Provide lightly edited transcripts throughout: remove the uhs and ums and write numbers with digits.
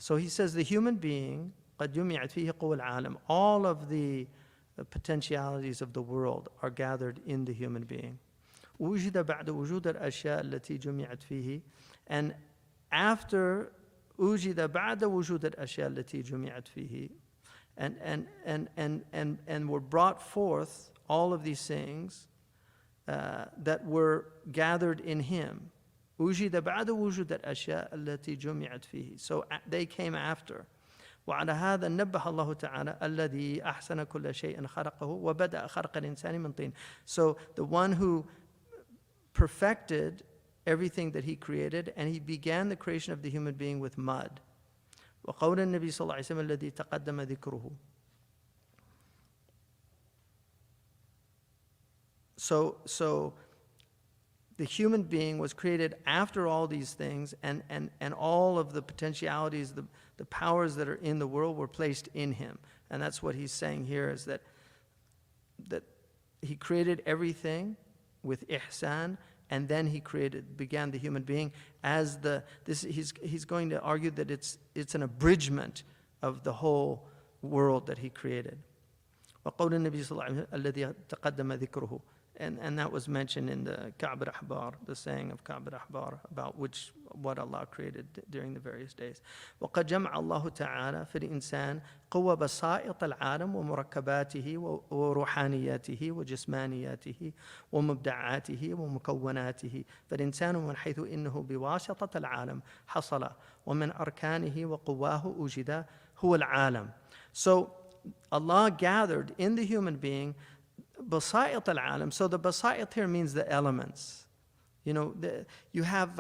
So he says the human being, قد جمعت فيه قوى العالم, all of the potentialities of the world are gathered in the human being. وجد بعد وجود الأشياء التي جمعت فيه, and after وجد بعد وجود الأشياء التي جمعت فيه, and were brought forth all of these things that were gathered in him. وجد بعد وجود الأشياء التي جمعت فيه. So they came after. وعلى هذا نبه الله تعالى الذي أحسن كل شيء خلقه وبدأ خلق الإنسان من طين. So the one who perfected everything that he created, and he began the creation of the human being with mud. وقول النبي صلى الله عليه وسلم الذي تقدم ذكره. So the human being was created after all these things, and all of the potentialities, the powers that are in the world were placed in him. And that's what he's saying here, is that he created everything with ihsan, and then he began the human being as he's going to argue that it's an abridgment of the whole world that he created. وقول النبي صلى الله عليه وسلم الذي تقدم ذكره. And that was mentioned in the Ka'b al-Ahbar, the saying of Ka'b al-Ahbar about what Allah created during the various days. وقد جمع الله تعالى في الإنسان قوة بسائط العالم ومركباته وروحانياته وجسمانياته ومبدعاته ومكوناته. فالإنسان من حيث إنه بواسطة العالم حصل ومن أركانه وقواه وجد هو العالم. So Allah gathered in the human being basa'it al-alam. So the basa'it here means the elements. You know, you have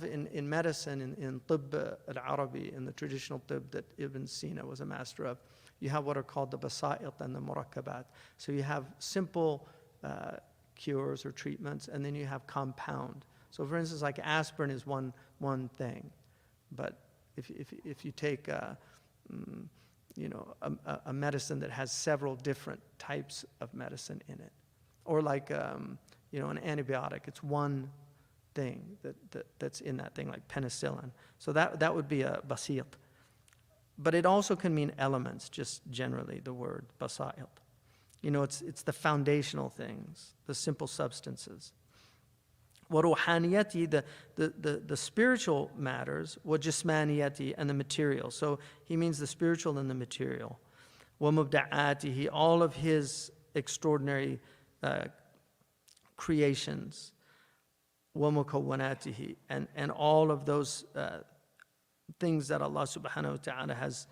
in medicine, in tibb al-Arabi, in the traditional tibb that Ibn Sina was a master of, you have what are called the basa'it and the murakkabat. So you have simple cures or treatments, and then you have compound. So for instance, like aspirin is one thing, but if you take a medicine that has several different types of medicine in it, or like an antibiotic, it's one thing that's in that thing, like penicillin. So that would be a basit. But it also can mean elements, just generally the word basa'it. It's the foundational things, the simple substances. وروحانيته, the spiritual matters, وجسمانيته, and the material. So he means the spiritual and the material. ومبدعاته, all of his extraordinary creations. ومكوناته, and all of those things that Allah subhanahu wa ta'ala has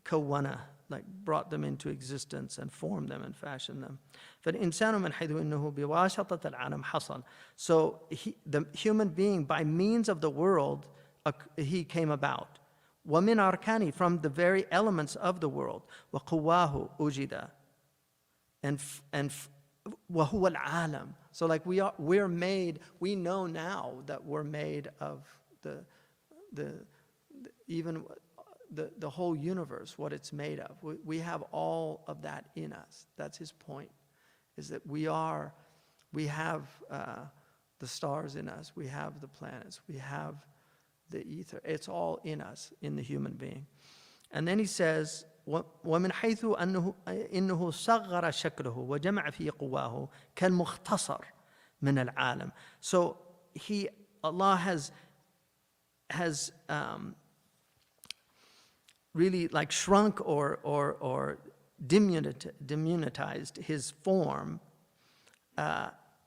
kawana, like brought them into existence and formed them and fashioned them. فالإنسان من حيث إنه بواسطة العالم حصل. So the human being, by means of the world, he came about. ومن أركانه, from the very elements of the world. وقواه أجد. And وهو العالم. So like we're made, we know now that we're made of even the whole universe, what it's made of. We have all of that in us. That's his point, is that we have the stars in us, we have the planets, we have the ether. It's all in us, in the human being. And then he says, ومن حيث إنه صغر شكله وجمع في قواه كالمختصر من العالم. So Allah has really like shrunk or diminutivized his form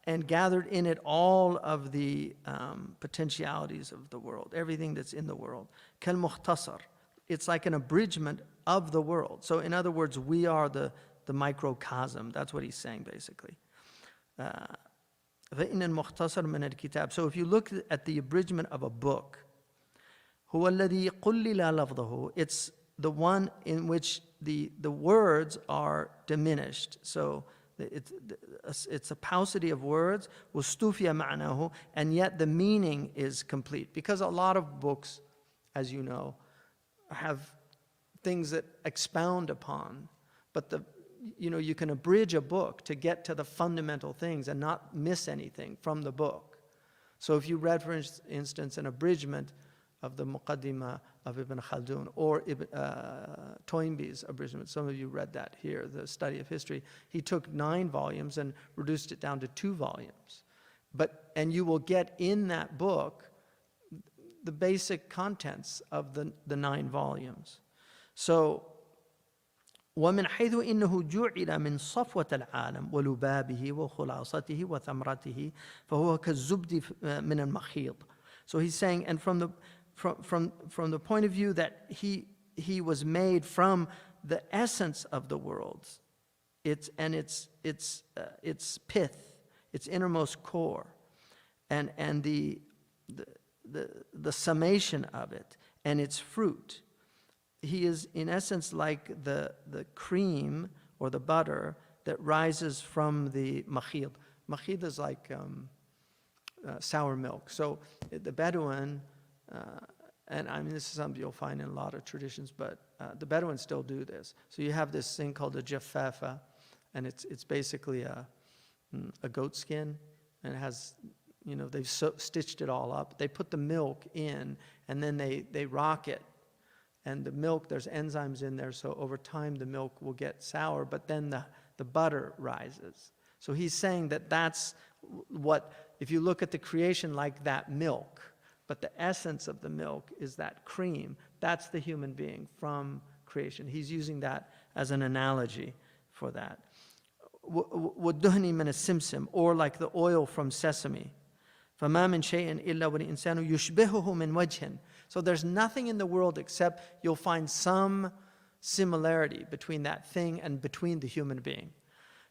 and gathered in it all of the potentialities of the world, everything that's in the world. كالمختصر. It's like an abridgment of the world. So in other words, we are the microcosm. That's what he's saying basically. فإن المختصر من الكتاب. So if you look at the abridgment of a book, هو الذي قلل لفظه. It's the one in which the words are diminished. So it's a paucity of words. واستوفي معناه, and yet the meaning is complete. Because a lot of books, as you know, have things that expound upon, but you can abridge a book to get to the fundamental things and not miss anything from the book. So if you read, for instance, an abridgment of the Muqaddimah of Ibn Khaldun, or Toynbee's abridgment. Some of you read that here, the study of history. He took 9 volumes and reduced it down to 2 volumes. And you will get in that book the basic contents of the 9 volumes. So, ومن حيث إنه جعل من صفوة العالم ولبابه وخلاصته وثمرته فهو كالزبد من المخيط. So he's saying, and from the point of view that he was made from the essence of the world, its pith, its innermost core, and the summation of it and its fruit. He is in essence like the cream or the butter that rises from the makhid. Makhid is like sour milk. So the Bedouin, and I mean this is something you'll find in a lot of traditions, but the Bedouins still do this. So you have this thing called a jaffafa, and it's basically a goat skin, and it has, they've stitched it all up. They put the milk in, and then they rock it. And the milk, there's enzymes in there, so over time the milk will get sour, but then the butter rises. So he's saying that that's what, if you look at the creation like that milk, but the essence of the milk is that cream, that's the human being from creation. He's using that as an analogy for that. وَالدُّهْنِ مِنَ السِّمْسِمْ, or like the oil from sesame. فَمَا مِنْ شَيْءٍ إِلَّا وَالْإِنسَانُ يُشْبِهُهُ مِنْ وَجْهٍ. So there's nothing in the world except you'll find some similarity between that thing and between the human being.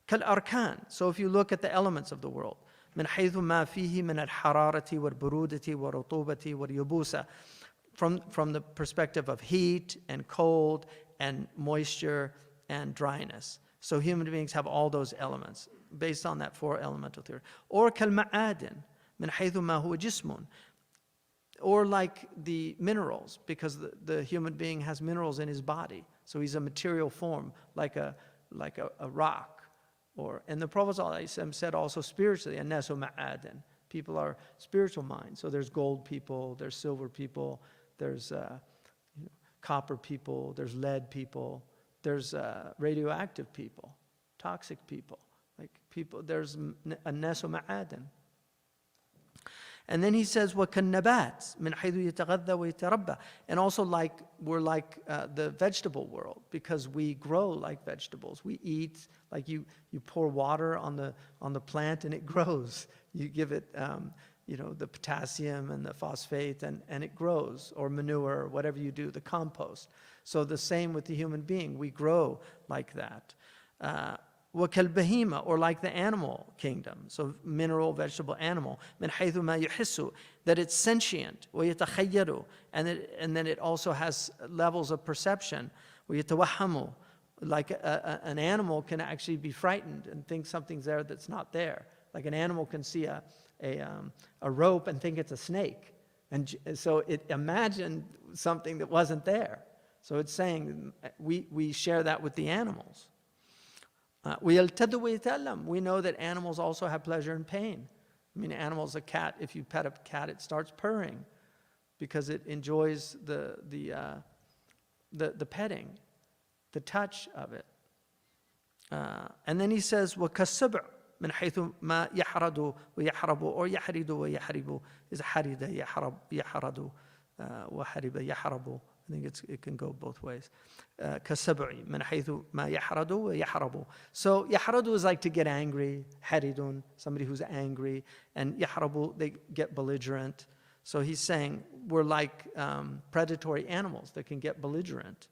كالأركان. So if you look at the elements of the world, من حيث ما فيه من الحرارة والبرودة والرطوبة واليبوسة, from the perspective of heat and cold and moisture and dryness. So human beings have all those elements based on that 4 elemental theory. Or كالمعادن من حيث ما هو جسم. Or like the minerals, because the human being has minerals in his body. So he's a material form, like a rock. And the Prophet ﷺ said also spiritually, الناس معادن. People are spiritual minds. So there's gold people, there's silver people, there's copper people, there's lead people, there's radioactive people, toxic people. Like people, there's الناس معادن. And then he says, وَكَالنَّبَاتِ مِنْ حَيْثُ يَتَغَذَّى وَيَتَرَبَّى. And also we're like the vegetable world, because we grow like vegetables. We eat, like you pour water on the plant and it grows. You give it the potassium and the phosphate and it grows, or manure, or whatever you do, the compost. So the same with the human being. We grow like that. وَكَالْبَهِيمَةِ, or like the animal kingdom, so mineral, vegetable, animal, مِنْ حَيْثُ مَا يُحِسُّ, that it's sentient, وَيَتَخَيَّرُ, and then it also has levels of perception, وَيَتَوَهَّمُ, like an animal can actually be frightened and think something's there that's not there. Like an animal can see a rope and think it's a snake, and so it imagined something that wasn't there. So it's saying we share that with the animals. وَيَلْتَدُ وَيَتَأَلَّمُ. We know that animals also have pleasure and pain. I mean, animals, a cat, if you pet a cat, it starts purring because it enjoys the petting, the touch of it. And then he says, وَكَالسَّبْعُ مِنْ حَيْثُ مَا يَحْرَدُ وَيَحْرَبُ, or يَحْرِدُ وَيَحْرِبُ is حَرِدَ يَحْرَدُ وَحَرِبَ يَحْرَبُ. I think it can go both ways. كَالسَّبْعِ مِنْ حَيْثُ مَا يَحْرَدُ وَيَحْرَبُ. So يَحْرَدُ is like to get angry, حَرِدٌ, somebody who's angry, and يَحْرَبُ, they get belligerent. So he's saying we're like predatory animals that can get belligerent.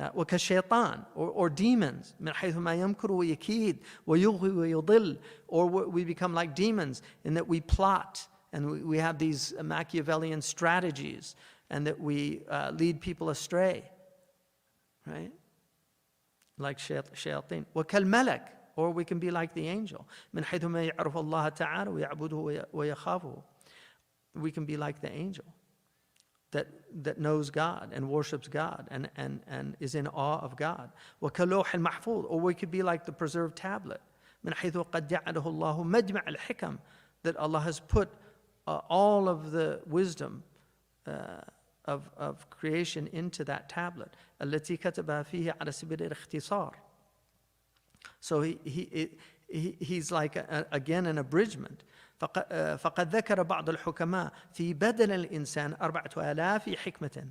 وَكَالشَّيْطَانِ, or demons, مِنْ حَيْثُ مَا يَمْكُرُ وَيَكِيدُ وَيُغْوِي وَيُضِلُّ, or we become like demons in that we plot and we have these Machiavellian strategies, and that we lead people astray, right? Like shayateen. وَكَالْمَلَكِ, or we can be like the angel. مِنْ حَيْثُ مَا يَعْرُفَ اللَّهَ تَعَالَى وَيَعْبُدُهُ وَيَخَافُهُ. We can be like the angel that knows God and worships God and is in awe of God. وَكَاللَّوْحِ الْمَحْفُوظ, or we could be like the preserved tablet. مِنْ حَيْثُ قَدْ جَعَلَهُ اللَّهُ مَجْمَعَ الْحِكَمِ, that Allah has put all of the wisdom of creation into that tablet. التي كتبها فيه على سبيل الاختصار. So he's like again an abridgment. فقد ذكر بعض الحكماء في بدن الإنسان 4000 حكمة.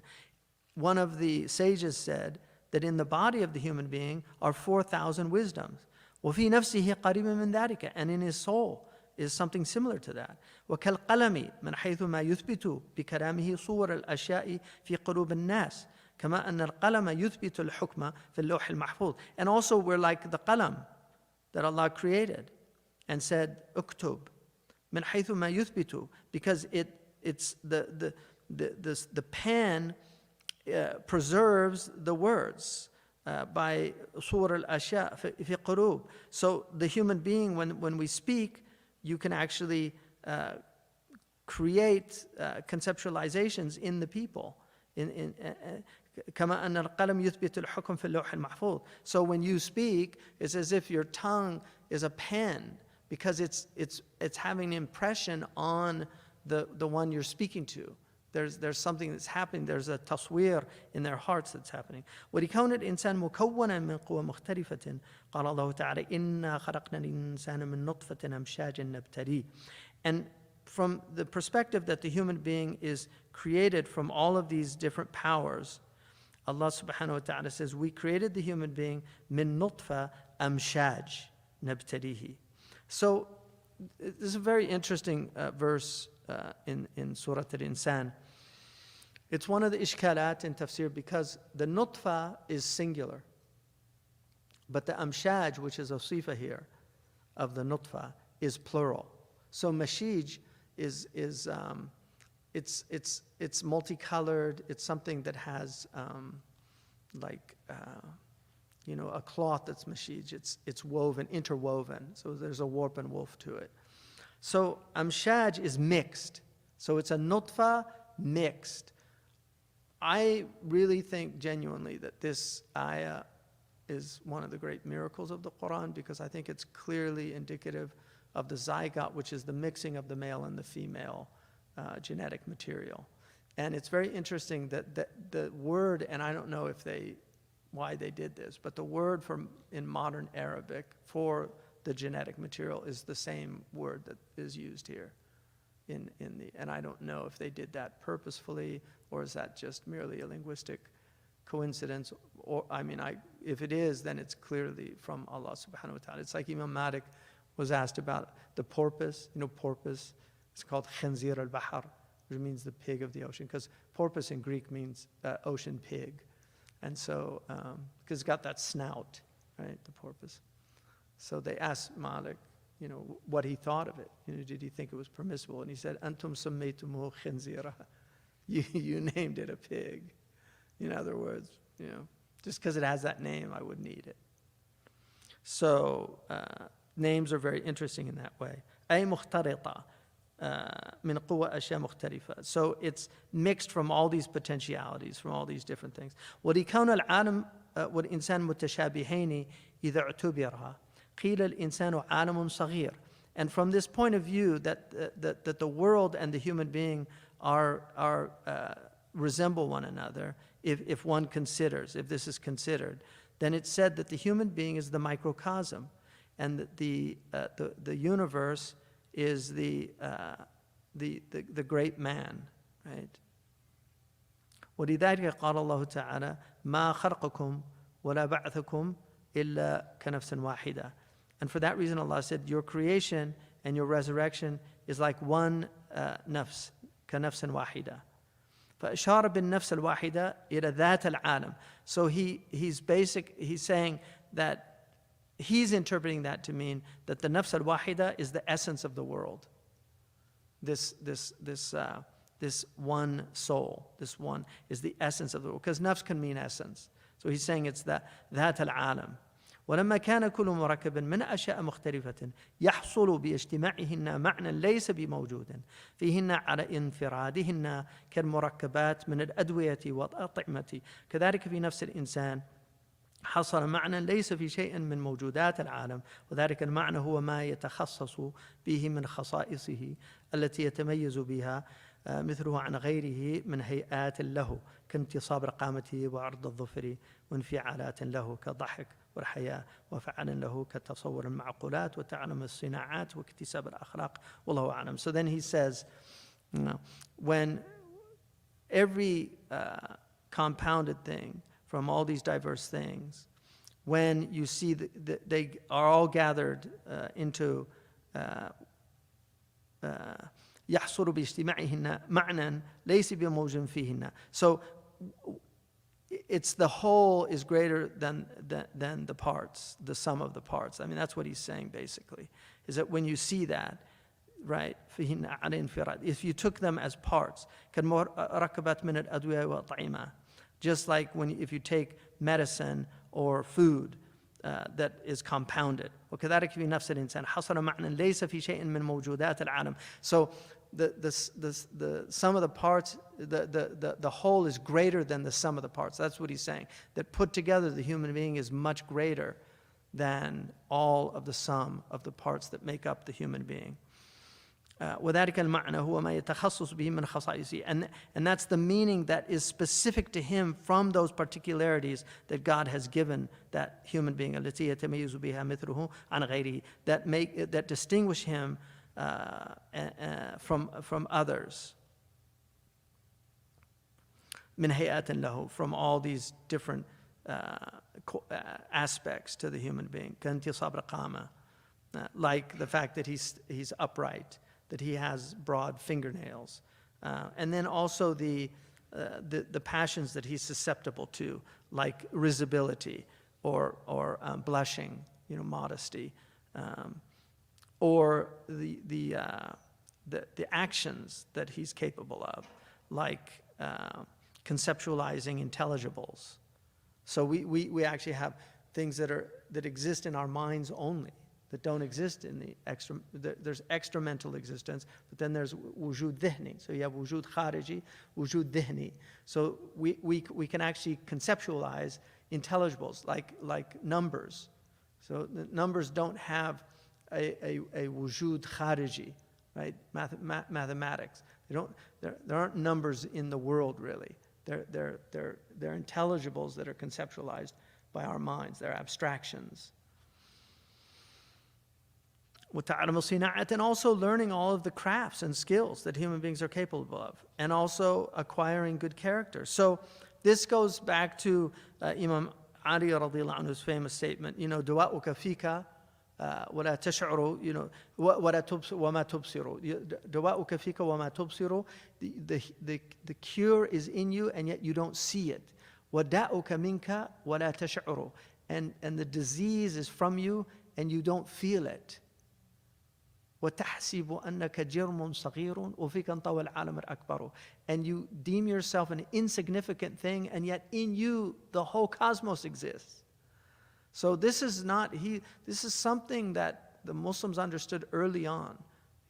One of the sages said that in the body of the human being are 4,000 wisdoms. وفي نفسه قريب من ذلك, and in his soul is something similar to that. وكالقلم من حيث ما يثبت بكلامه صور الأشياء في قلوب الناس كما أن القلم يثبت الحكم في اللوح المحفوظ. And also we're like the qalam that Allah created and said اكتب من حيث ما يثبت, because it's the pen preserves the words by صور الأشياء في قلوب. So the human being, when we speak, you can actually create conceptualizations in the people. كما أن القلم يثبت الحكم في اللوح المحفوظ. So when you speak, it's as if your tongue is a pen, because it's having an impression on the one you're speaking to. There's something that's happening. There's a taswir in their hearts that's happening. ولكون الإنسان مكونا من قوى مختلفة قال الله تعالى إنا خلقنا الإنسان من نطفة أمشاج نبتليه. And from the perspective that the human being is created from all of these different powers, Allah subhanahu wa ta'ala says, we created the human being min nutfa amshaj nabtalihi. So this is a very interesting verse in Surah Al-Insan. It's one of the ishkalat in tafsir, because the nutfa is singular, but the amshaj, which is a sifa here of the nutfa, is plural. So mashij is it's multicolored. It's something that has a cloth that's mashij. It's woven, interwoven. So there's a warp and woof to it. So amshaj is mixed. So it's a nutfa mixed. I really think genuinely that this ayah is one of the great miracles of the Quran, because I think it's clearly indicative of the zygote, which is the mixing of the male and the female genetic material. And it's very interesting that the word, and I don't know why they did this, but the word in modern Arabic for the genetic material is the same word that is used here and I don't know if they did that purposefully, or is that just merely a linguistic coincidence, or if it is, then it's clearly from Allah subhanahu wa ta'ala. It's like Imam Malik was asked about the porpoise. Porpoise, it's called khanzir al-bahar, which means the pig of the ocean, because porpoise in Greek means ocean pig. And so, because it's got that snout, right, the porpoise. So they asked Malik, what he thought of it. Did he think it was permissible? And he said, Antum sammaytumuhu khanzira. You named it a pig. In other words, just because it has that name, I wouldn't eat it. So names are very interesting in that way. أي مختلطة من قوى أشياء مختلفة. So it's mixed from all these potentialities, from all these different things. ولكون العالم والإنسان متشابهين إذا اعتبرها قيل الإنسان عالم صغير. And from this point of view, that the world and the human being are resemble one another, if one considers, if this is considered, then it's said that the human being is the microcosm, and that the universe is the great man, right? ولذلك قال الله تعالى ما خلقكم ولا بعثكم إلا كنفس واحدة. And for that reason Allah said your creation and your resurrection is like one nafs, كنفس واحدة. فأشار بالنفس الواحدة إلى ذات العالم. So he's saying that he's interpreting that to mean that the nafs al-wahida is the essence of the world. This one soul, this one is the essence of the world, because nafs can mean essence. So he's saying it's that العالم. ولما كان كل مركب من أشياء مختلفة يحصل باجتماعهن معنى ليس بموجود فيهن على انفرادهن كالمركبات من الأدوية والأطعمة كذلك في نفس الإنسان حصل معنى ليس في شيء من موجودات العالم وذلك المعنى هو ما يتخصص به من خصائصه التي يتميز بها مثله عن غيره من هيئات له كانتصاب رقامته وعرض الظفر وانفعالات له كضحك والحياة وفعل له كتصور المعقولات وتعلم الصناعات واكتساب الأخلاق والله أعلم. So then he says, when every compounded thing from all these diverse things, when you see that they are all gathered into يحصل باجتماعهن معنى ليس بموجود فيهن. So it's the whole is greater than the parts, the sum of the parts. I mean, that's what he's saying basically, is that when you see that, right, فيهن على انفراد, if you took them as parts, كالمركبات من الأدوية والطعيمة, just like if you take medicine or food that is compounded. وكذلك في نفس الإنسان حصل معنى ليس في شيء من موجودات العالم. So the sum of the parts, the whole is greater than the sum of the parts. That's what he's saying. That put together, the human being is much greater than all of the sum of the parts that make up the human being. وذلك المعنى هو ما يتخصص به من خصائصه, and that's the meaning that is specific to him from those particularities that God has given that human being, التي يتميز بها مثله عن غيره, that distinguish him from others. من هيئات له, from all these different aspects to the human being. كانتصاب رقامة, like the fact that he's upright, that he has broad fingernails, and then also the passions that he's susceptible to, like risibility or blushing, modesty, or the actions that he's capable of, like conceptualizing intelligibles. So we actually have things that exist in our minds only, that don't exist in there's extra mental existence, but then there's wujud dhihni. So you have wujud khariji, wujud dhihni. So we can actually conceptualize intelligibles like numbers. So the numbers don't have a wujud khariji, right? Mathematics. There aren't numbers in the world really. They're intelligibles that are conceptualized by our minds. They're abstractions. And also learning all of the crafts and skills that human beings are capable of, and also acquiring good character. So this goes back to Imam Ali radiallahu anhu's famous statement, دواؤك فيك ولا تشعر, وما تبصر. دواؤك فيك وما تبصر. The cure is in you and yet you don't see it. وداؤك منك ولا تشعر. And the disease is from you and you don't feel it. وتحسب أنك جرم صغير وفيك انطوى العالم الأكبر. And you deem yourself an insignificant thing, and yet in you the whole cosmos exists. So this is something that the Muslims understood early on.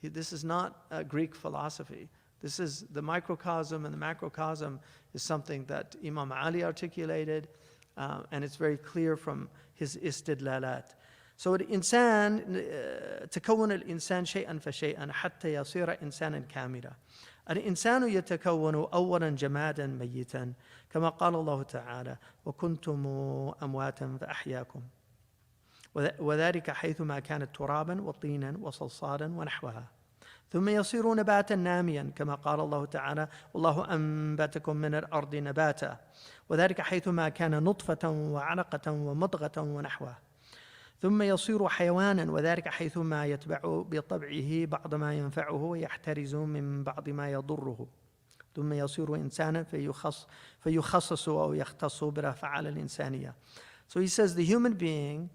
This is not a Greek philosophy. This is the microcosm and the macrocosm is something that Imam Ali articulated, and it's very clear from his istidlalat. So الإنسان تكون الإنسان شيئا فشيئا حتى يصير إنسانا كاملا. الإنسان يتكون أولا جمادا ميتا كما قال الله تعالى وكنتم أمواتا فأحياكم وذلك حيثما كانت ترابا وطينا وصلصالا ونحوها ثم يصير نباتا ناميا كما قال الله تعالى والله أنبتكم من الأرض نباتا وذلك حيثما كان نطفة وعلقة ومضغة ونحوها ثم يصير حيوانا وذلك حيثما يتبع بطبعه بعض ما ينفعه ويحترز من بعض ما يضره ثم يصير إنسانا فيخصص أو يختص برفعال الإنسانية. So he says the human being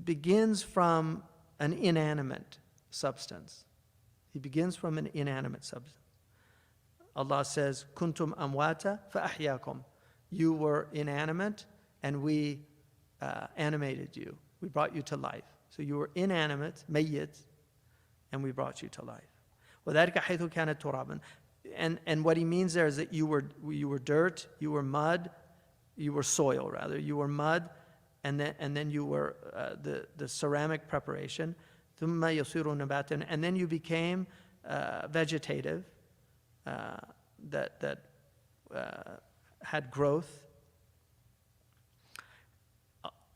begins from an inanimate substance. He begins from an inanimate substance. Allah says, كنتم أمواتا فأحياكم. You were inanimate and we animated you. We brought you to life. So you were inanimate, mayyit, and we brought you to life. وذلك حيث كانت ترابا. And what he means there is that you were dirt, you were mud, you were soil rather. You were mud, and then you were the ceramic preparation. ثم يصير نباتا. And then you became vegetative, that had growth.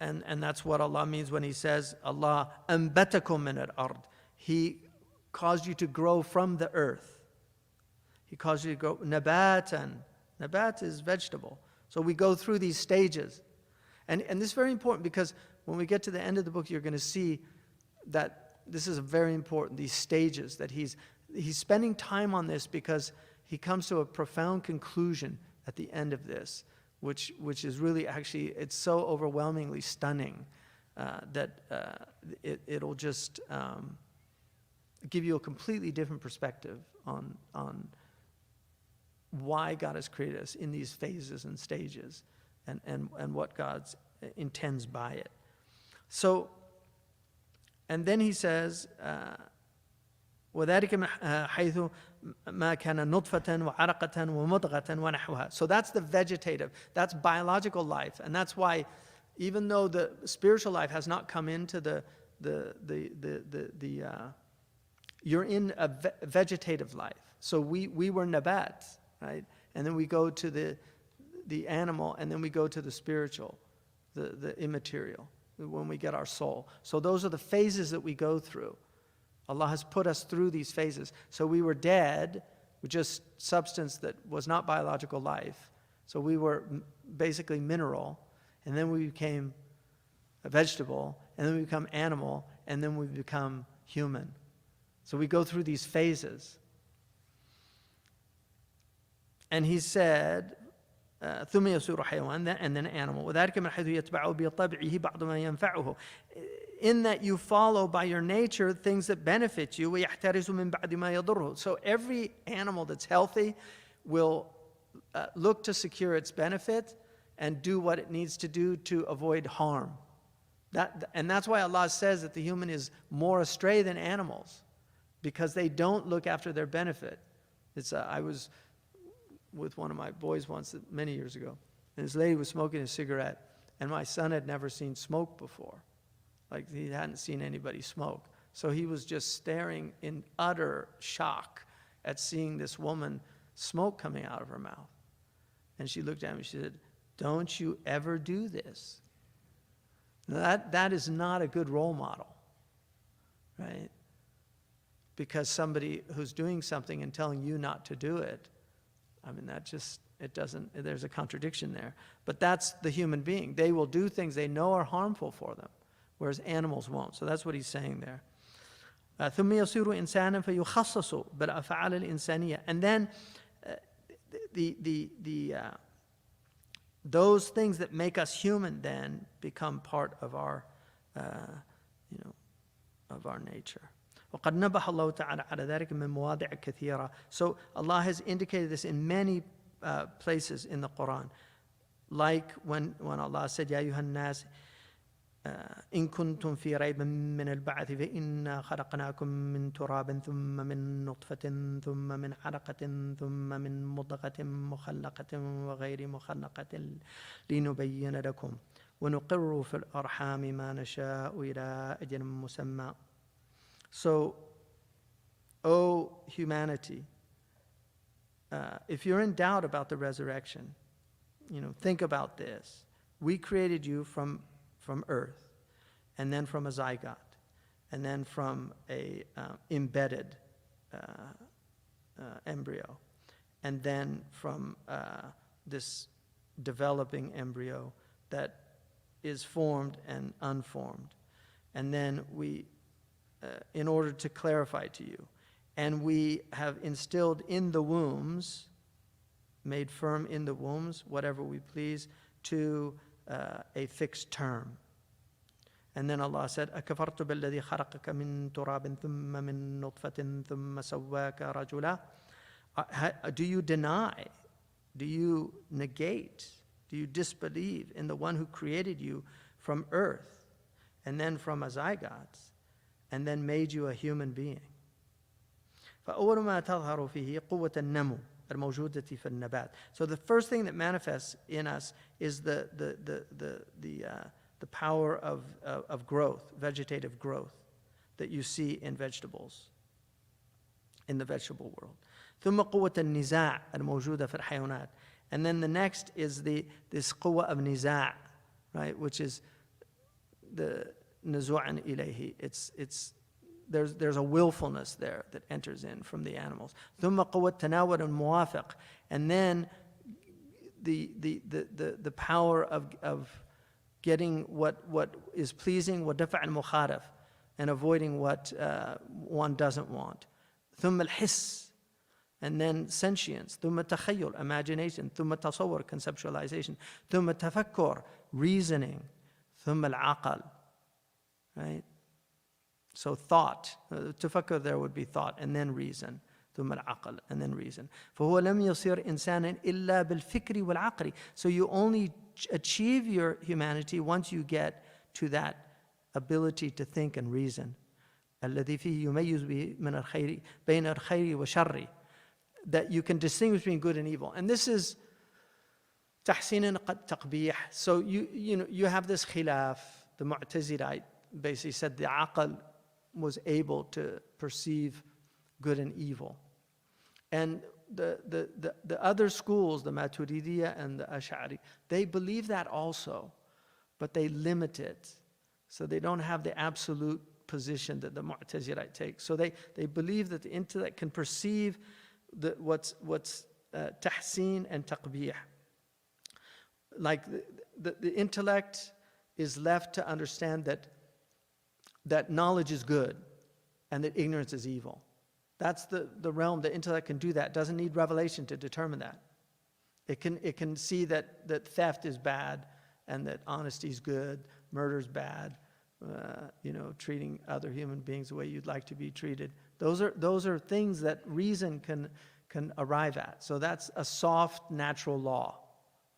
And that's what Allah means when He says, Allah ambatakum min al-ard. He caused you to grow from the earth. He caused you to grow nabatan. Nabat is vegetable. So we go through these stages. And this is very important because when we get to the end of the book, you're going to see that this is very important, these stages, that he's spending time on this because he comes to a profound conclusion at the end of this, which is really actually, it's so overwhelmingly stunning that it'll just give you a completely different perspective on why God has created us in these phases and stages and what God intends by it. So, and then he says, وَذَلِكَ حَيْثُ مَا كَانَ نُطْفَةً وَعَرَقَةً وَمُضْغَةً وَنَحْوُهَا. So that's the vegetative, that's biological life, and that's why even though the spiritual life has not come into you're in a vegetative life. So we were nabat, right? And then we go to the animal, and then we go to the spiritual, the immaterial, when we get our soul. So those are the phases that we go through. Allah has put us through these phases. So we were dead with just substance that was not biological life. So we were basically mineral, and then we became a vegetable, and then we become animal, and then we become human. So we go through these phases. And he said, ثم يصير حيوان, and then animal. وذلك من حيث يتبعه بطبعه بعض ما ينفعه. In that you follow by your nature things that benefit you. ويحترز من بعد ما يضره. So every animal that's healthy will look to secure its benefit and do what it needs to do to avoid harm. And that's why Allah says that the human is more astray than animals, because they don't look after their benefit. I was with one of my boys once many years ago, and this lady was smoking a cigarette, and my son had never seen smoke before. Like, he hadn't seen anybody smoke. So he was just staring in utter shock at seeing this woman smoke coming out of her mouth. And she looked at me and she said, "Don't you ever do this." Now that is not a good role model, right? Because somebody who's doing something and telling you not to do it, I mean, there's a contradiction there. But that's the human being. They will do things they know are harmful for them, whereas animals won't. So that's what he's saying there. ثم يصير إنسانا فيخصص بالأفعال الإنسانية. And then those things that make us human then become part of our, of our nature. وقد نبه الله تعالى على ذلك من مواضع كثيرة. So Allah has indicated this in many places in the Quran. Like when Allah said, يا أيها الناس إن كنتم في ريب من البعث فإنا خلقناكم من تراب ثم من نطفة ثم من علقة ثم من مضغة مخلقة وغير مخلقة لنبين لكم ونقر في الأرحام ما نشاء إلى أجل مسمى. So, O humanity, if you're in doubt about the resurrection, think about this. We created you from earth, and then from a zygote, and then from a embedded embryo, and then from this developing embryo that is formed and unformed. And then we, in order to clarify to you, and we have instilled in the wombs, made firm in the wombs, whatever we please, to a fixed term. And then Allah said, أَكَفَرْتُ بِالَّذِي خَلَقَكَ مِن تُرَابٍ ثُمَّ مِن نُطْفَةٍ ثُمَّ سَوَّاكَ رَجُلًا. Do you deny, do you negate, do you disbelieve in the one who created you from earth, and then from a zygote, and then made you a human being? فأول ما تظهر فيه قوة النمو الموجودة في النبات. So the first thing that manifests in us is the power of growth, vegetative growth, that you see in vegetables, in the vegetable world. ثم قوة النزاع الموجودة في الحيوانات. And then the next is this قوة of نزاع, right, which is the نزوعا إليه. There's a willfulness there that enters in from the animals. ثم قوة تناول الموافق. And then the power of getting what is pleasing, ودفع المخالف, and avoiding what one doesn't want. ثم الحس, and then sentience. ثم تخيل, imagination. ثم تصور, conceptualization. ثم تفكر, reasoning. ثم العقل, right? So thought, تفكر there would be thought, and then reason. ثم العقل, and then reason. فهو لم يصير إنسانا إلا بالفكر والعقل. So you only achieve your humanity once you get to that ability to think and reason. الذي فيه يميز به من الخير بين الخير والشر. That you can distinguish between good and evil. And this is تحسين قد تقبيح. So you have this khilaf. The Mu'tazilite basically said the aql was able to perceive good and evil. And the other schools, the Maturidiyya and the Ash'ari, they believe that also, but they limit it. So they don't have the absolute position that the Mu'tazilite takes. So they believe that the intellect can perceive what's tahsin and taqbih. Like the intellect is left to understand that knowledge is good and that ignorance is evil. That's the realm. The intellect can do that. It doesn't need revelation to determine that. It can see that theft is bad and that honesty is good, murder is bad, treating other human beings the way you'd like to be treated. Those are things that reason can arrive at. So that's a soft natural law,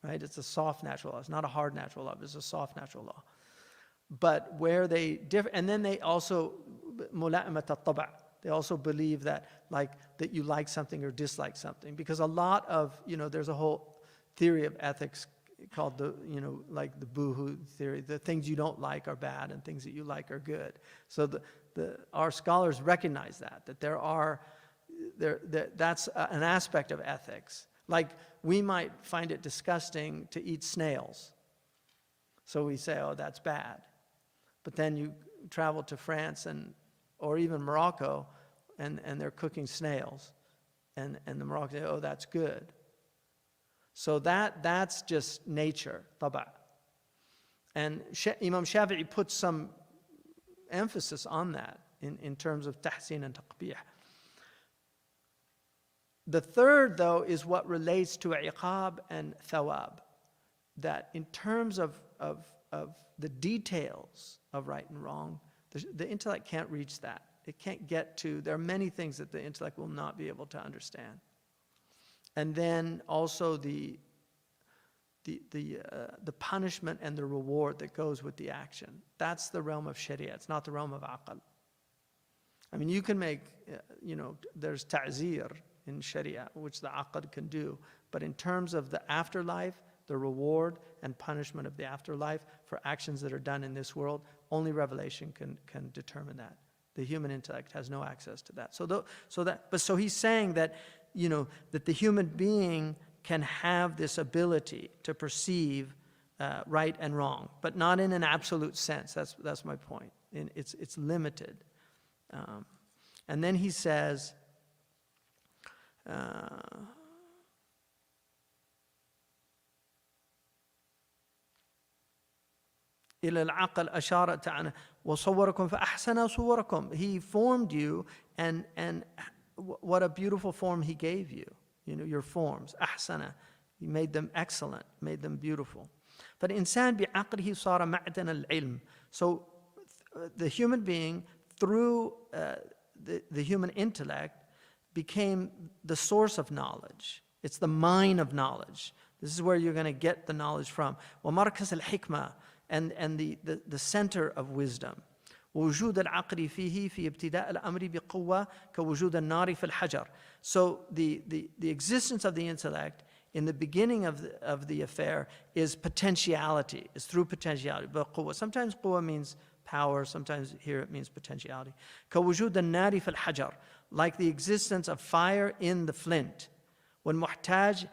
right? It's a soft natural law. It's not a hard natural law, but it's a soft natural law. But where they differ, and then they also mula'amat al-taba'. They also believe that you like something or dislike something, because a lot of there's a whole theory of ethics called the boohoo theory. The things you don't like are bad, and things that you like are good. So our scholars recognize that that's an aspect of ethics. Like we might find it disgusting to eat snails, so we say, oh, that's bad. But then you travel to France or even Morocco, and they're cooking snails, and the Moroccans say, oh, that's good. So that's just nature, taba'. And Imam Shafi'i puts some emphasis on that in terms of tahsin and taqbih. The third, though, is what relates to iqab and thawab. That in terms of the details of right and wrong, the intellect can't reach that. It can't get to, there are many things that the intellect will not be able to understand. And then also the punishment and the reward that goes with the action. That's the realm of Sharia. It's not the realm of aql. I mean, you can make, there's ta'zir in Sharia, which the aql can do. But in terms of the afterlife, the reward and punishment of the afterlife for actions that are done in this world, only revelation can determine that. The human intellect has no access to that. So he's saying that, that the human being can have this ability to perceive right and wrong, but not in an absolute sense. That's my point. It's limited. And then he says, إلى العقل أشار تعالى وصوركم فأحسن صوركم. He formed you, and what a beautiful form he gave you. Your forms, أحسن. He made them excellent, made them beautiful. فالإنسان بعقله صار معدن العلم. So the human being, through the human intellect, became the source of knowledge. It's the mine of knowledge. This is where you're going to get the knowledge from. ومركز الحكمة. And the center of wisdom. وجود العقل فيه في ابتداء الأمر بقوة كوجود النار في الحجر. So the existence of the intellect in the beginning of the affair is potentiality, is through potentiality. بقوة. Sometimes قوة means power, sometimes here it means potentiality. كوجود النار في الحجر. like the existence of fire in the flint. والمحتاج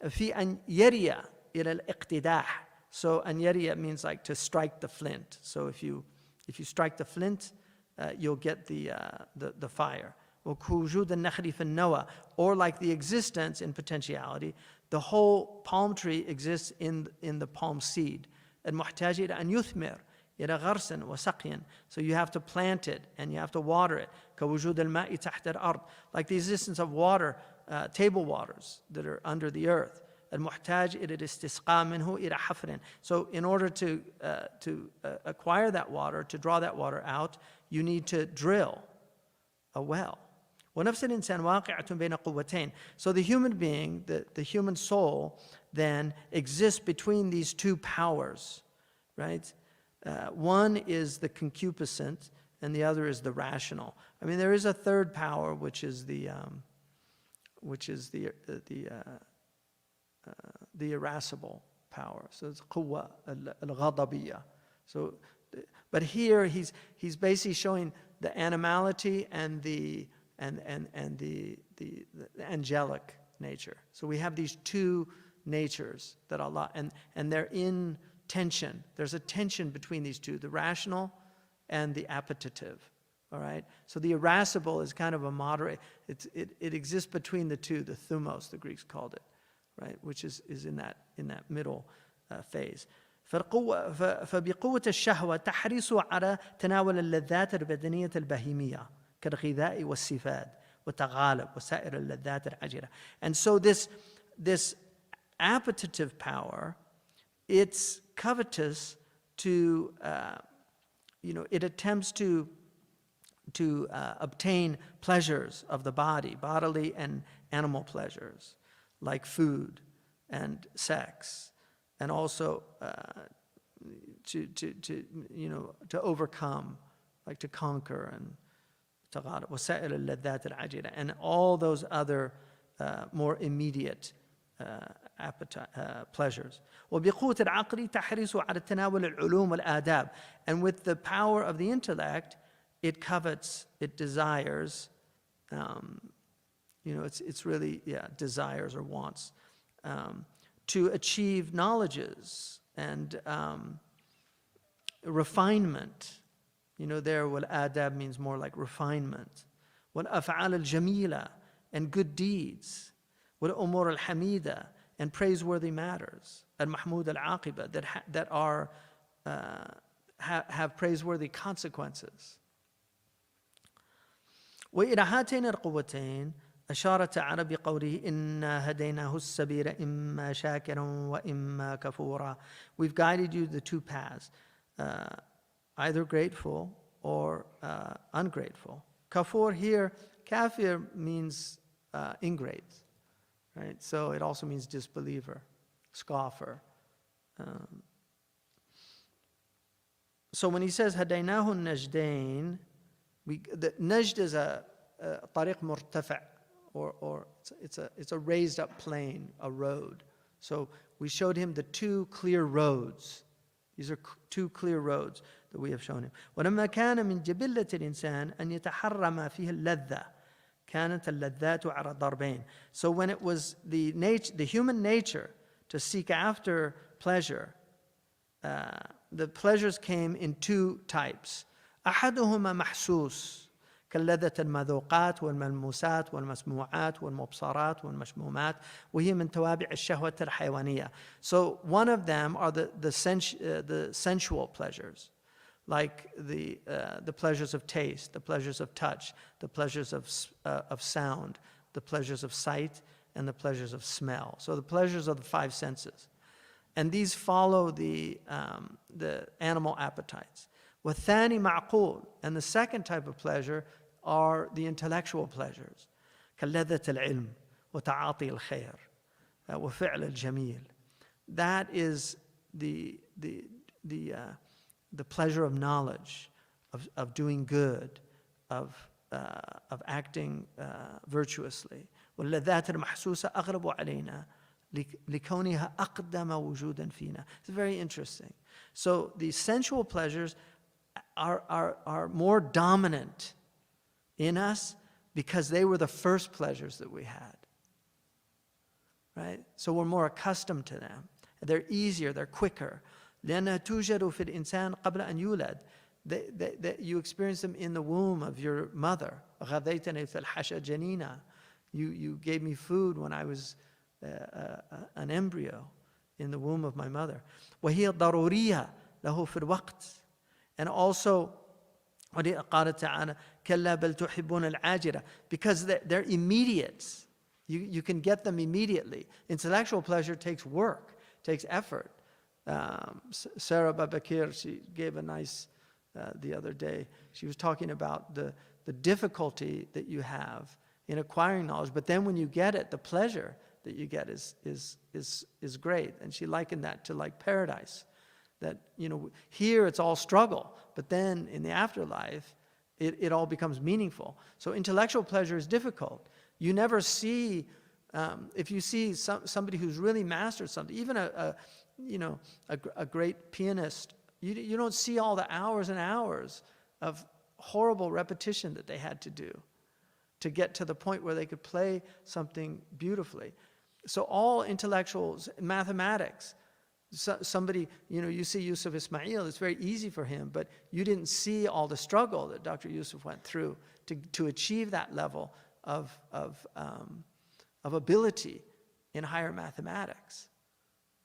في أن يري إلى الاقتداح. So أن يري means like to strike the flint. So if you strike the flint, you'll get the fire. وكوجود النخل في النوى, or like the existence in potentiality, the whole palm tree exists in the palm seed. المحتاج إلى أن يثمر إلى غرس وسقي. So you have to plant it and you have to water it. كوجود الماء تحت الأرض, like the existence of water, table waters that are under the earth. المحتاج إلى الاستسقاء منه إلى حفر. So in order to acquire that water, to draw that water out, you need to drill a well. ونفس الإنسان واقعة بين قوتين. So the human being, the human soul, then exists between these two powers, right? One is the concupiscent, and the other is the rational. I mean, there is a third power, which is the irascible power. So it's quwwa al-ghadabiyya. So, but here he's basically showing the animality and the angelic nature. So we have these two natures that Allah, and they're in tension. There's a tension between these two, the rational and the appetitive. All right? So the irascible is kind of a moderate, it exists between the two, the thumos, the Greeks called it, right? Which is in that middle phase. فبقوة الشهوة تحرص على تناول اللذات البدنية البهيمية كالغذاء والسفاد وتغالب وسائر اللذات العجلة. And so this appetitive power, it's covetous to, it attempts to obtain pleasures of the body, bodily and animal pleasures, like food and sex, and also to overcome, like to conquer, and وسائر اللذات العاجلة, and all those other more immediate pleasures. وبقوة العقل تحرص على تناول العلوم والآداب, and with the power of the intellect, it covets, it desires, it's really, desires or wants, to achieve knowledges and refinement. There, wal-adab means more like refinement. Wal-af'al al-jamila, and good deeds. Wal-umur al-hamida, and praiseworthy matters. Al-mahmud al-aqiba, that are, have praiseworthy consequences. وإلى هاتين القوتين أشار تعالى بقوله إنا هديناه السبيل إما شاكرا وإما كفورا. We've guided you the two paths, either grateful or ungrateful. Kafur here, kafir means ingrate, right? So it also means disbeliever, scoffer. So when he says هديناه النجدين, the najd is a طريق مرتفع, or it's a raised up plain, a road. So we showed him the two clear roads. These are two clear roads that we have shown him. ولما كان من جبلة الإنسان أن يتحرى ما فيه اللذة كانت اللذات على ضربين. So when it was the human nature to seek after pleasure, the pleasures came in two types. أحدهما محسوس كاللذة المذوقات والملموسات والمسموعات والمبصرات والمشمومات وهي من توابع الشهوة الحيوانية. So one of them are the sensual pleasures, like the pleasures of taste, the pleasures of touch, the pleasures of sound, the pleasures of sight, and the pleasures of smell. So the pleasures of the five senses. And these follow the animal appetites. وَالثَّانِي مَعْقُولٌ, and the second type of pleasure are the intellectual pleasures. كَاللَّذَّةِ الْعِلْمِ وَتَعَاطِي الْخَيْرِ وَفِعْلَ الْجَمِيلِ. That is the pleasure of knowledge, of doing good, of acting virtuously. وَاللَّذَّاتِ الْمَحْسُوسَةِ أَغْلَبُ عَلَيْنَا لِكَوْنِهَا أَقْدَمَ وُجُودًا فِينَا. It's very interesting. So the sensual pleasures are more dominant in us because they were the first pleasures that we had. Right? So we're more accustomed to them. They're easier, they're quicker. لأنها توجد في الإنسان قبل أن يولد. You experience them in the womb of your mother. غذيتني في الحشا جنينا. You gave me food when I was an embryo in the womb of my mother. وهي ضرورية له في الوقت. And also, قال تعالى كلا بل تحبون العاجلة, because they're immediate. You can get them immediately. Intellectual pleasure takes work, takes effort. Sarah Babakir, she gave a nice, the other day, she was talking about the difficulty that you have in acquiring knowledge, but then when you get it, the pleasure that you get is great. And she likened that to like paradise. That, here it's all struggle, but then in the afterlife, it all becomes meaningful. So intellectual pleasure is difficult. You never see, if you see somebody who's really mastered something, even a great pianist, you don't see all the hours and hours of horrible repetition that they had to do to get to the point where they could play something beautifully. So all intellectuals, mathematics, somebody, you see Yusuf Ismail, it's very easy for him, but you didn't see all the struggle that Dr. Yusuf went through to achieve that level of ability in higher mathematics.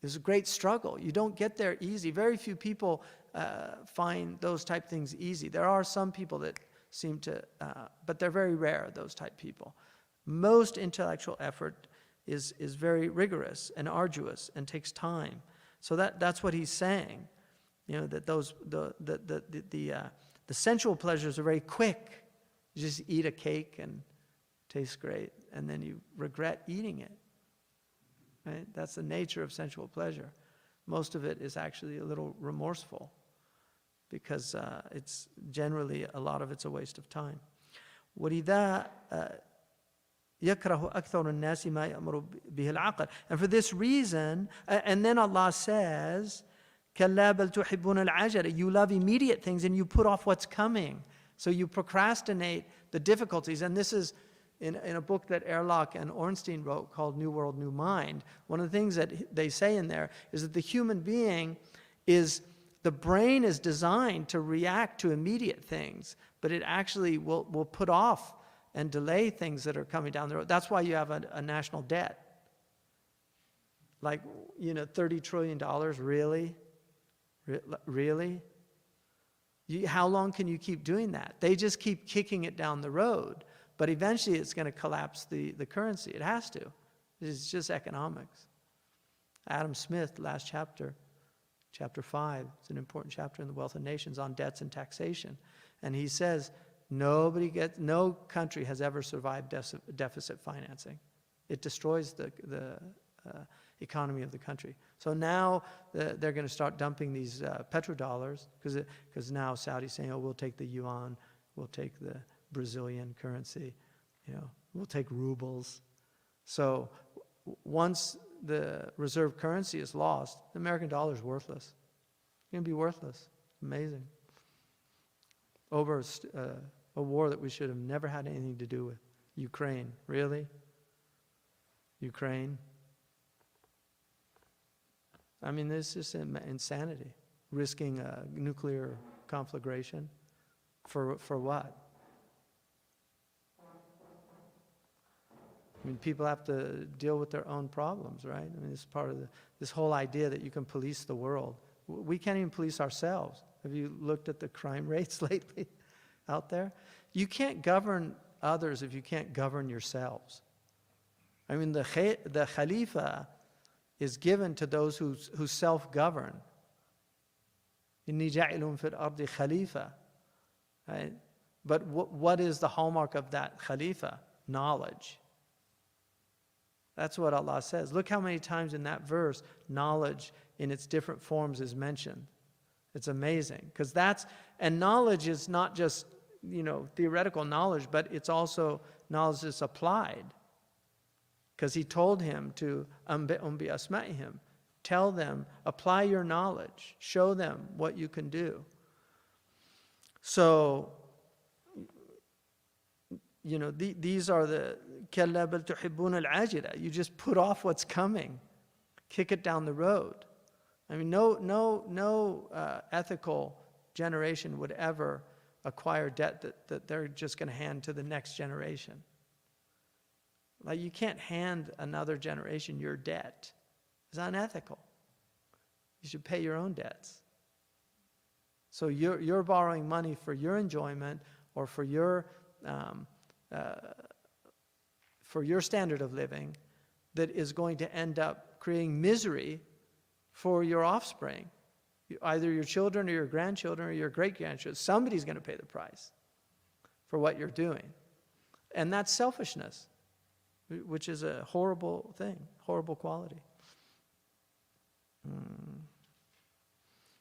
It was a great struggle. You don't get there easy. Very few people find those type things easy. There are some people that seem to, but they're very rare, those type people. Most intellectual effort is very rigorous and arduous and takes time. So that's what he's saying, that the sensual pleasures are very quick. You just eat a cake and it tastes great, and then you regret eating it. Right? That's the nature of sensual pleasure. Most of it is actually a little remorseful, because it's generally, a lot of it's a waste of time. وَلِذَا يَكْرَهُ أَكْثَرُ النَّاسِ مَا يَأْمُرُ بِهِ الْعَقْلِ. And for this reason, and then Allah says, كَلَّا بَلْ تُحِبُّونَ الْعَجَلَ. You love immediate things and you put off what's coming. So you procrastinate the difficulties. And this is in a book that Ehrlich and Ornstein wrote called New World, New Mind. One of the things that they say in there is that the human being the brain is designed to react to immediate things, but it actually will put off and delay things that are coming down the road. That's why you have a national debt. Like, $30 trillion, really? Really? How long can you keep doing that? They just keep kicking it down the road, but eventually it's going to collapse the currency. It has to. It's just economics. Adam Smith, last chapter, chapter 5, it's an important chapter in The Wealth of Nations on debts and taxation. And he says, no country has ever survived deficit financing. It destroys the economy of the country. So now they're going to start dumping these petrodollars, because now Saudi's saying, we'll take the yuan, we'll take the Brazilian currency, we'll take rubles. So once the reserve currency is lost, the American dollar is worthless. It's going to be worthless. Amazing. Over a war that we should have never had anything to do with. Ukraine. Really? Ukraine? I mean, this is insanity. Risking a nuclear conflagration. For what? I mean, people have to deal with their own problems, right? I mean, it's part of this whole idea that you can police the world. We can't even police ourselves. Have you looked at the crime rates lately out there? You can't govern others if you can't govern yourselves. I mean, the Khalifa is given to those who self-govern. إِنِّي جَعِلٌ فِي الْأَرْضِ خَلِيفَةً. Right? But what is the hallmark of that Khalifa? Knowledge. That's what Allah says. Look how many times in that verse knowledge in its different forms is mentioned. It's amazing. And knowledge is not just, theoretical knowledge, but it's also knowledge that's applied. Because he told him to bi asma'ihim, tell them, apply your knowledge, show them what you can do. So these are the كَلَّا بَلْ تُحِبُّونَ الْعَاجِلَةَ. You just put off what's coming, kick it down the road. I mean, no ethical generation would ever acquire debt that they're just going to hand to the next generation. Like, you can't hand another generation your debt. It's unethical. You should pay your own debts. So you're borrowing money for your enjoyment or for your standard of living that is going to end up creating misery for your offspring. Either your children or your grandchildren or your great-grandchildren. Somebody's going to pay the price for what you're doing. And that's selfishness, which is a horrible thing, horrible quality.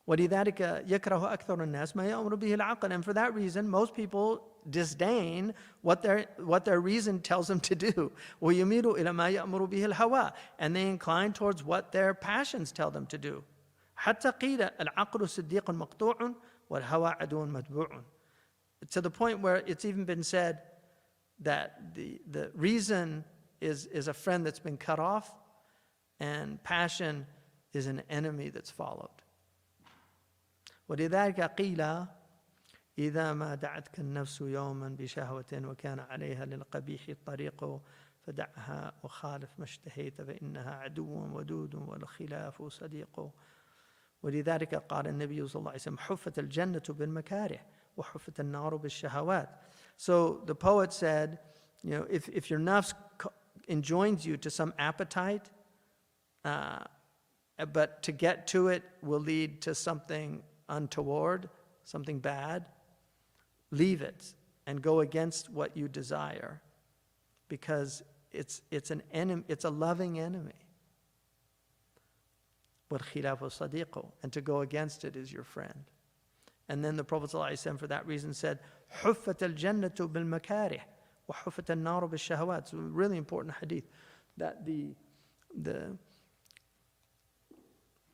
وَلِذَلِكَ يَكْرَهُ أَكْثَرُ النَّاسِ مَا يَأْمُرُ بِهِ الْعَقْلِ. And for that reason, most people disdain what their reason tells them to do. وَيُمِيلُ إِلَى مَا يَأْمُرُ بِهِ الْهَوَىٰ. And they incline towards what their passions tell them to do. حَتَّى قِيلَ الْعَقْلُ صِدِّيقٌ مَقْطُوعٌ وَالْهَوَىٰ عَدُوٌ مَتْبُوعٌ. To the point where it's even been said that the reason is a friend that's been cut off, and passion is an enemy that's followed. ولذلك قيل إذا ما دعتك النفس يوما بشهوة وكان عليها للقبيح الطريق فدعها وخالف ما اشتهيت فإنها عدو ودود والخلاف صديق. ولذلك قال النبي صلى الله عليه وسلم حفت الجنة بالمكاره وحفت النار بالشهوات. So the poet said, if your nafs enjoins you to some appetite, but to get to it will lead to something untoward, something bad, leave it and go against what you desire, because it's an enemy, it's a loving enemy. وَالْخِلَافُ صَدِيقُ. And to go against it is your friend. And then the Prophet ﷺ for that reason said, حُفَّتَ الْجَنَّةُ بِالْمَكَارِهِ وَحُفَّتَ النَّارُ بِالشَّهَوَاتِ. It's a really important hadith, that the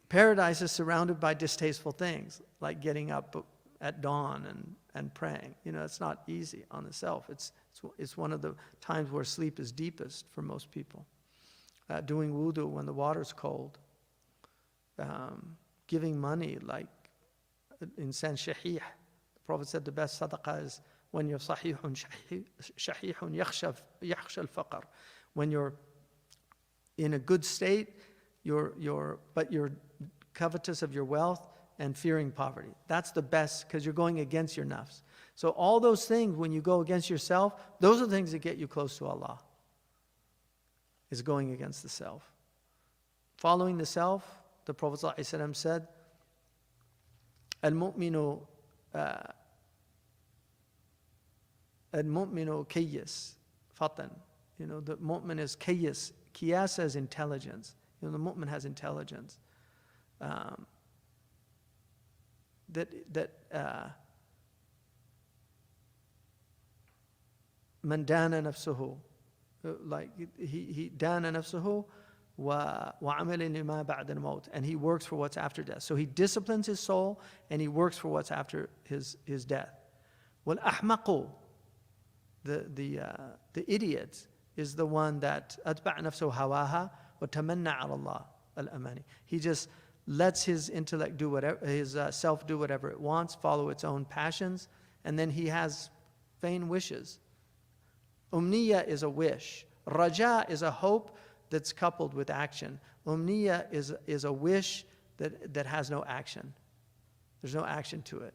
paradise is surrounded by distasteful things, like getting up at dawn and praying. It's not easy on the self. It's one of the times where sleep is deepest for most people. Doing wudu when the water's cold. Giving money, like in shahih. The Prophet said the best sadaqah is when you're sahihun shahihun yakhsha al-faqr. When you're in a good state, but you're covetous of your wealth and fearing poverty. That's the best, because you're going against your nafs. So all those things, when you go against yourself, those are the things that get you close to Allah, is going against the self. Following the self, the Prophet ﷺ said, Al-mu'minu kayyis, fatan. The mu'min is kayyis. Qiyas is intelligence. The mu'min has intelligence. Man dana nafsuhu, like he dana nafsuhu wa amila lima ba'da al-maut, and he works for what's after death. So he disciplines his soul and he works for what's after his death. Wal ahmaqu, the idiot is the one that atba' nafsuhu hawaha wa tamanna 'ala Allah al-amani. He just lets his intellect do whatever, his self do whatever it wants, follow its own passions, and then he has vain wishes. Umniya is a wish. Raja is a hope that's coupled with action. Umniya is a wish that has no action. There's no action to it.